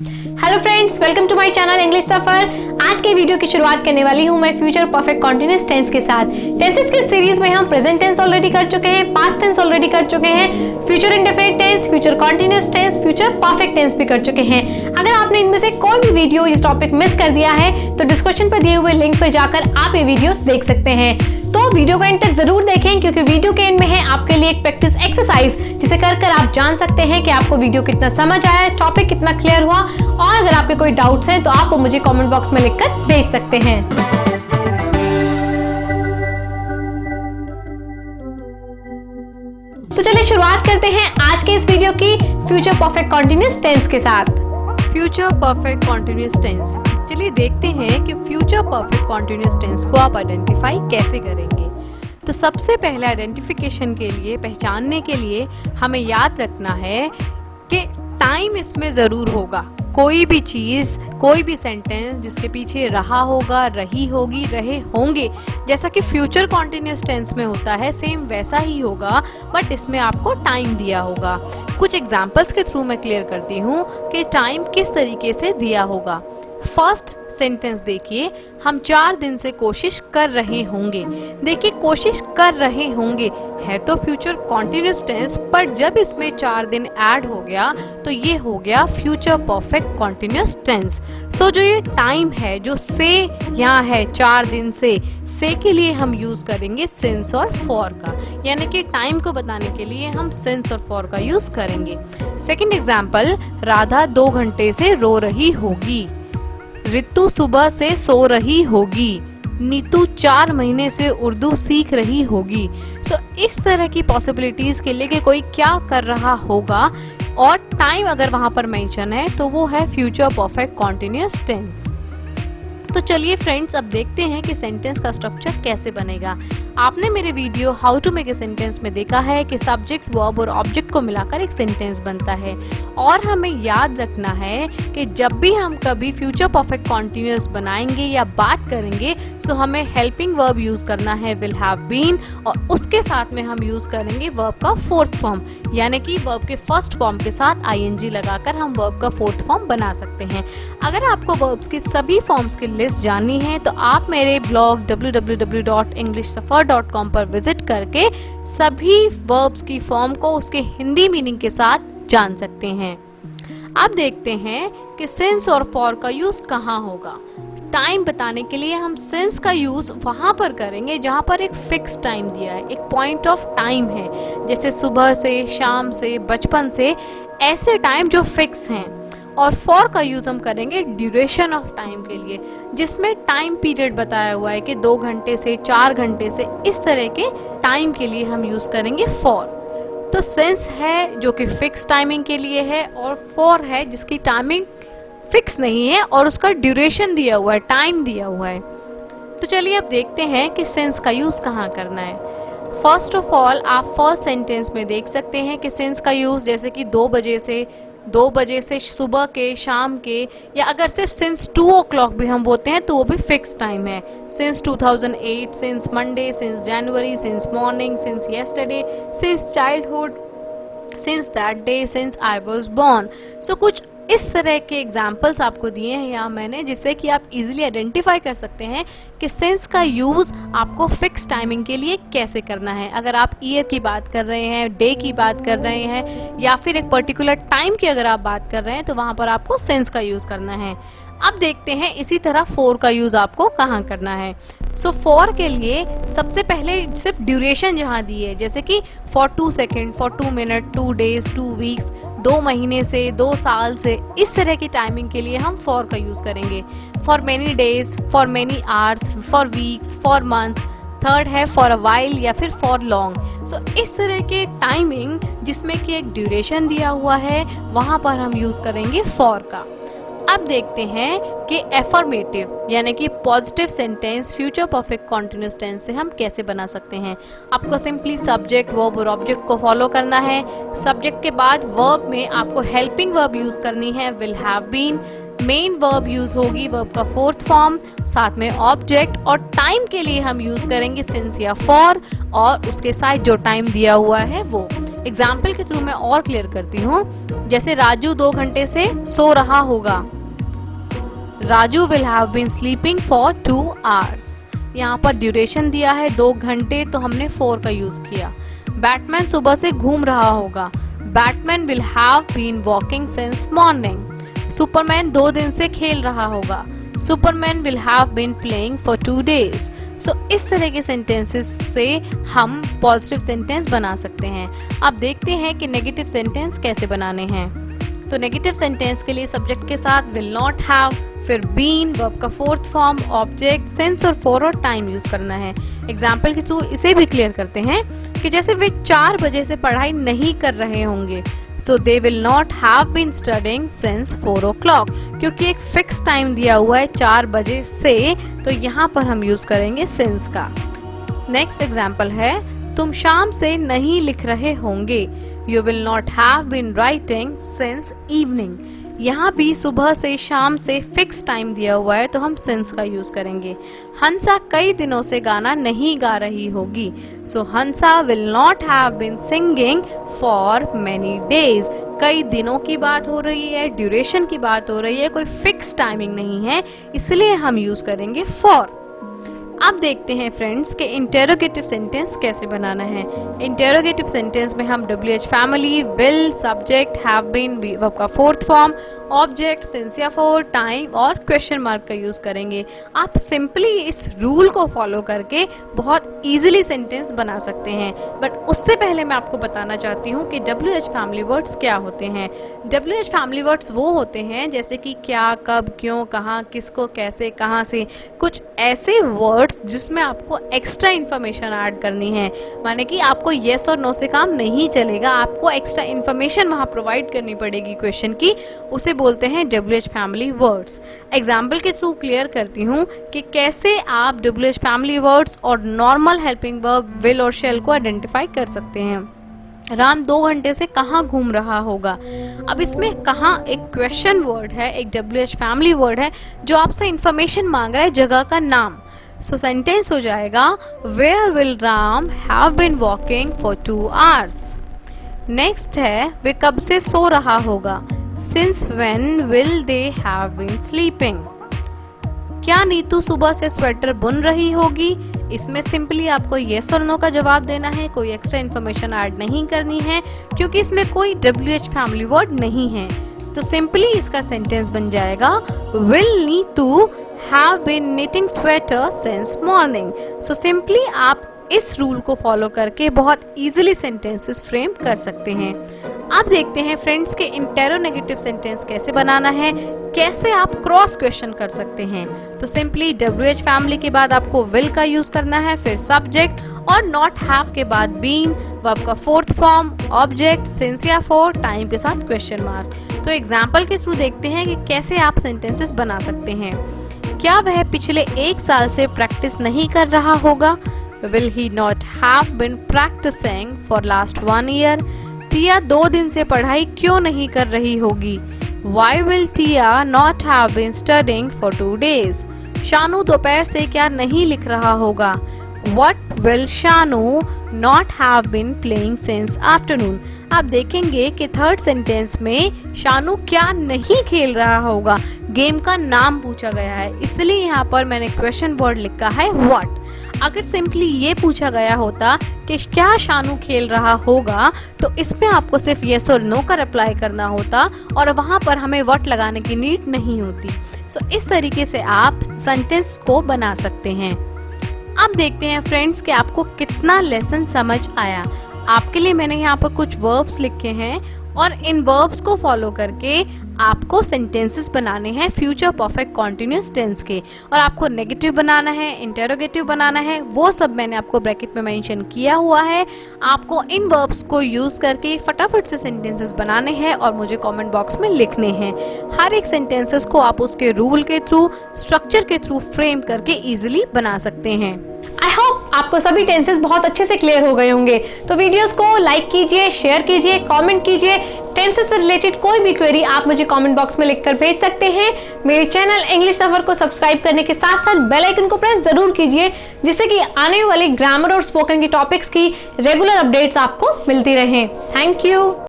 Hello friends, welcome to my channel English Safar. आज के video की शुरुआत करने वाली हूं मैं फ्यूचर परफेक्ट कॉन्टिन्यूअस टेंस के साथ। टेंसेस के सीरीज में हम प्रेजेंट टेंस ऑलरेडी कर चुके हैं, पास्ट टेंस ऑलरेडी कर चुके हैं, future indefinite tense, future continuous tense, future perfect tense भी कर चुके हैं। अगर आपने इनमें से कोई भी वीडियो इस टॉपिक मिस कर दिया है तो डिस्क्रिप्शन पर दिए हुए लिंक पर जाकर आप ये वीडियोस देख सकते हैं। तो वीडियो को एंड तक जरूर देखें क्योंकि वीडियो के एंड में है आपके लिए एक प्रैक्टिस एक्सरसाइज जिसे कर आप जान सकते हैं कि आपको वीडियो कितना समझ आया, टॉपिक कितना क्लियर हुआ। और अगर आपके कोई डाउट्स हैं तो आप वो मुझे कमेंट बॉक्स में लिखकर भेज सकते हैं। तो चलिए शुरुआत करते हैं आज के इस वीडियो की फ्यूचर परफेक्ट कॉन्टिन्यूअस टेंस के साथ। Future perfect continuous tense. चलिए देखते हैं कि फ्यूचर परफेक्ट कॉन्टिन्यूअस टेंस को आप आइडेंटिफाई कैसे करेंगे। तो सबसे पहले आइडेंटिफिकेशन के लिए, पहचानने के लिए हमें याद रखना है कि टाइम इसमें ज़रूर होगा। कोई भी चीज़, कोई भी सेंटेंस जिसके पीछे रहा होगा, रही होगी, रहे होंगे, जैसा कि फ्यूचर कॉन्टिन्यूअस टेंस में होता है सेम वैसा ही होगा, बट इसमें आपको टाइम दिया होगा। कुछ एग्जांपल्स के थ्रू मैं क्लियर करती हूँ कि टाइम किस तरीके से दिया होगा। फर्स्ट सेंटेंस देखिए, हम 4 दिन से कोशिश कर रहे होंगे। देखिए, कोशिश कर रहे होंगे है तो फ्यूचर कॉन्टिन्यूअस टेंस, पर जब इसमें 4 दिन ऐड हो गया तो ये हो गया फ्यूचर परफेक्ट कॉन्टिन्यूअस टेंस। सो जो ये टाइम है, जो से यहाँ है 4 दिन से के लिए हम यूज करेंगे सिंस और फॉर का, यानी कि टाइम को बताने के लिए हम सिंस और फॉर का यूज करेंगे। सेकेंड एग्जाम्पल, राधा 2 घंटे से रो रही होगी। रितु सुबह से सो रही होगी। नीतू 4 महीने से उर्दू सीख रही होगी। सो इस तरह की पॉसिबिलिटीज के लिए कि कोई क्या कर रहा होगा और टाइम अगर वहां पर मेंशन है तो वो है फ्यूचर परफेक्ट कॉन्टिन्यूअस टेंस। तो चलिए फ्रेंड्स, अब देखते हैं कि सेंटेंस का स्ट्रक्चर कैसे बनेगा। आपने मेरे video how to make a sentence में देखा है कि सब्जेक्ट, वर्ब और ऑब्जेक्ट को मिलाकर एक सेंटेंस बनता है। और हमें याद रखना है कि जब भी हम कभी फ्यूचर परफेक्ट कॉन्टिन्यूअस बनाएंगे या बात करेंगे सो हमें हेल्पिंग वर्ब यूज करना है, विल हैव बीन, और उसके साथ में हम यूज करेंगे वर्ब का फोर्थ फॉर्म, यानी कि वर्ब के फर्स्ट फॉर्म के साथ आईएनजी लगाकर हम वर्ब का फोर्थ फॉर्म बना सकते हैं। अगर आपको वर्ब्स की सभी फॉर्म्स की लिस्ट जाननी है तो आप मेरे ब्लॉग www.englishsuffer.com पर विजिट करके सभी वर्ब्स की फॉर्म को उसके हिंदी मीनिंग के साथ जान सकते हैं। अब देखते हैं कि सिंस और फॉर का यूज कहाँ होगा। टाइम बताने के लिए हम सिंस का यूज वहां पर करेंगे जहां पर एक फिक्स टाइम दिया है, एक पॉइंट ऑफ टाइम है, जैसे सुबह से, शाम से, बचपन से, ऐसे टाइम जो फिक्स हैं। और फॉर का यूज हम करेंगे ड्यूरेशन ऑफ टाइम के लिए, जिसमें टाइम पीरियड बताया हुआ है कि 2 घंटे से 4 घंटे से, इस तरह के टाइम के लिए हम यूज करेंगे फॉर। तो सिंस है जो कि फिक्स टाइमिंग के लिए है, और फॉर है जिसकी टाइमिंग फिक्स नहीं है और उसका ड्यूरेशन दिया हुआ है, टाइम दिया हुआ है। तो चलिए अब देखते हैं कि सिंस का यूज कहाँ करना है। फर्स्ट ऑफ ऑल, आप फर्स्ट सेंटेंस में देख सकते हैं कि सिंस का यूज जैसे कि 2 बजे से सुबह के, शाम के, या अगर सिर्फ सिंस 2 o'clock भी हम बोलते हैं तो वो भी फिक्स टाइम है। Since 2008, since Monday, since January, since morning, since yesterday, since childhood, since that day, since I was born. So कुछ इस तरह के एग्जाम्पल्स आपको दिए हैं यहाँ मैंने, जिससे कि आप इजीली आइडेंटिफाई कर सकते हैं कि सिंस का यूज़ आपको फिक्स टाइमिंग के लिए कैसे करना है। अगर आप ईयर की बात कर रहे हैं, डे की बात कर रहे हैं, या फिर एक पर्टिकुलर टाइम की अगर आप बात कर रहे हैं तो वहाँ पर आपको सिंस का यूज़ करना है। अब देखते हैं इसी तरह फॉर का यूज़ आपको कहाँ करना है। सो फॉर के लिए सबसे पहले सिर्फ ड्यूरेशन जहाँ दी है, जैसे कि for 2 second, for 2 minute, 2 days, 2 weeks, 2 महीने से, 2 साल से, इस तरह की टाइमिंग के लिए हम फॉर का यूज़ करेंगे। For many days, for many hours, for weeks, for months. Third है फॉर अ वाइल या फिर फॉर लॉन्ग। सो इस तरह के टाइमिंग जिसमें कि एक ड्यूरेशन दिया हुआ है, वहाँ पर हम यूज़ करेंगे फॉर का। अब देखते हैं कि एफर्मेटिव यानी कि positive sentence future perfect continuous tense से हम कैसे बना सकते हैं। आपको सिंपली सब्जेक्ट, वर्ब और ऑब्जेक्ट को फॉलो करना है। सब्जेक्ट के बाद वर्ब में आपको हेल्पिंग वर्ब यूज करनी है, will have been. Main verb use होगी, वर्ब का फोर्थ फॉर्म, साथ में ऑब्जेक्ट, और टाइम के लिए हम यूज करेंगे सिंस या फॉर, और उसके साथ जो टाइम दिया हुआ है वो। एग्जाम्पल के थ्रू मैं और क्लियर करती हूँ। जैसे राजू 2 घंटे से सो रहा होगा, Raju will have been sleeping for 2 hours। यहाँ पर ड्यूरेशन दिया है 2 घंटे, तो हमने 4 का यूज किया। बैटमैन सुबह से घूम रहा होगा, Batman will have been walking since morning. Superman 2 दिन से खेल रहा होगा, Superman will have been playing for 2 days। So इस तरह के सेंटेंसेस से हम पॉजिटिव सेंटेंस बना सकते हैं। अब देखते हैं कि नेगेटिव सेंटेंस कैसे बनाने हैं। तो नेगेटिव सेंटेंस के लिए सब्जेक्ट के साथ विल नॉट हैव, फिर बीन, वर्ब का 4th फॉर्म, ऑब्जेक्ट, सिंस और फॉर और टाइम यूज करना है। एग्जाम्पल के थ्रू इसे भी क्लियर करते हैं कि जैसे वे 4 बजे से पढ़ाई नहीं कर रहे होंगे, so they will not have been studying since 4 o'clock, क्योंकि एक फिक्स टाइम दिया हुआ है 4 बजे से, तो यहाँ पर हम यूज करेंगे सिंस का। नेक्स्ट एग्जाम्पल है तुम शाम से नहीं लिख रहे होंगे, you will not have been writing since evening. यहाँ भी सुबह से शाम से फिक्स टाइम दिया हुआ है, तो हम सिंस का यूज करेंगे। हंसा कई दिनों से गाना नहीं गा रही होगी, so Hansa will not have been singing for many days. कई दिनों की बात हो रही है, ड्यूरेशन की बात हो रही है, कोई फिक्स टाइमिंग नहीं है, इसलिए हम यूज करेंगे फॉर। अब देखते हैं फ्रेंड्स कि इंटेरोगेटिव सेंटेंस कैसे बनाना है। इंटेरोगेटिव सेंटेंस में हम WH family, will, subject, have been, verb का 4th फॉर्म, ऑब्जेक्ट, सिंस या फॉर, टाइम और क्वेश्चन मार्क का यूज करेंगे। आप सिंपली इस रूल को फॉलो करके बहुत इजीली सेंटेंस बना सकते हैं। बट उससे पहले मैं आपको बताना चाहती हूँ कि WH फैमिली वर्ड्स क्या होते हैं। WH फैमिली वर्ड्स वो होते हैं जैसे कि क्या, कब, क्यों, कहाँ, किसको, कैसे, कहाँ से, कुछ ऐसे वर्ड जिसमें आपको एक्स्ट्रा इन्फॉर्मेशन ऐड करनी है। माने कि आपको येस और नो से काम नहीं चलेगा, आपको एक्स्ट्रा इन्फॉर्मेशन वहाँ प्रोवाइड करनी पड़ेगी क्वेश्चन की, उसे बोलते हैं WH फैमिली वर्ड्स। एग्जाम्पल के थ्रू क्लियर करती हूँ कि कैसे आप WH फैमिली वर्ड्स और नॉर्मल हेल्पिंग वर्ब विल और शेल को आइडेंटिफाई कर सकते हैं। राम 2 घंटे से कहाँ घूम रहा होगा। अब इसमें कहाँ एक क्वेश्चन वर्ड है, एक WH फैमिली वर्ड है जो आपसे इंफॉर्मेशन मांग रहा है, जगह का नाम। सो सेंटेंस हो जाएगा where will Ram have been walking for 2 hours। Next है वे कब से सो रहा होगा, since when will they have been sleeping. क्या नीतू सुबह से स्वेटर बुन रही होगी। इसमें सिंपली आपको येस और नो का जवाब देना है, कोई एक्स्ट्रा इन्फॉर्मेशन ऐड नहीं करनी है क्योंकि इसमें कोई WH फैमिली वर्ड नहीं है। तो सिंपली इसका सेंटेंस बन जाएगा will Neetu have been knitting sweater since morning. So simply आप इस रूल को फॉलो करके बहुत इजीली सेंटेंसेस फ्रेम कर सकते हैं। अब देखते हैं फ्रेंड्स के इंटेरोनेगेटिव सेंटेंस कैसे बनाना है, कैसे आप क्रॉस क्वेश्चन कर सकते हैं। तो सिंपली WH फैमिली के बाद आपको विल का यूज करना है, फिर सब्जेक्ट और नॉट हैव के बाद बीन, वर्ब का 4th फॉर्म, ऑब्जेक्ट, सिंस या फॉर, टाइम के साथ क्वेश्चन मार्क। तो एग्जाम्पल के थ्रू देखते हैं कि कैसे आप सेंटेंसेस बना सकते हैं। क्या वह पिछले 1 साल से प्रैक्टिस नहीं कर रहा होगा। Will he not have been practicing for last 1 year? टिया 2 दिन से पढ़ाई क्यों नहीं कर रही होगी। Why will Tia not have been studying for 2 days? Shanu दोपहर से क्या नहीं लिख रहा होगा। What will Shanu not have been playing since afternoon? आप देखेंगे कि थर्ड सेंटेंस में शानू क्या नहीं खेल रहा होगा, गेम का नाम पूछा गया है, इसलिए यहाँ पर मैंने क्वेश्चन वर्ड लिखा है what। अगर सिंपली ये पूछा गया होता कि क्या शानू खेल रहा होगा, तो इसमें आपको सिर्फ येस और नो का रिप्लाई करना होता और वहाँ पर हमें व्हाट लगाने की नीड नहीं होती। सो इस तरीके से आप सेंटेंस को बना सकते हैं। अब देखते हैं फ्रेंड्स कि आपको कितना लेसन समझ आया। आपके लिए मैंने यहाँ पर कुछ वर्ब्स लिखे हैं और इन वर्ब्स को फॉलो करके आपको सेंटेंसेस बनाने हैं फ्यूचर परफेक्ट कॉन्टिन्यूअस टेंस के, और आपको नेगेटिव बनाना है, इंटेरोगेटिव बनाना है, वो सब मैंने आपको ब्रैकेट में मेंशन किया हुआ है। आपको इन वर्ब्स को यूज करके फटाफट से सेंटेंसेस बनाने हैं और मुझे कमेंट बॉक्स में लिखने हैं। हर एक सेंटेंसेस को आप उसके रूल के थ्रू, स्ट्रक्चर के थ्रू फ्रेम करके इजीली बना सकते हैं। आई होप आपको सभी टेंसेस बहुत अच्छे से क्लियर हो गए होंगे। तो वीडियोस को लाइक कीजिए, शेयर कीजिए, कमेंट कीजिए, टेंसेस से रिलेटेड कोई भी क्वेरी आप मुझे कमेंट बॉक्स में लिखकर भेज सकते हैं। मेरे चैनल इंग्लिश सफर को सब्सक्राइब करने के साथ साथ बेल आइकन को प्रेस जरूर कीजिए, जिससे कि आने वाली ग्रामर और स्पोकन की टॉपिक्स की रेगुलर अपडेट्स आपको मिलती रहें। Thank you.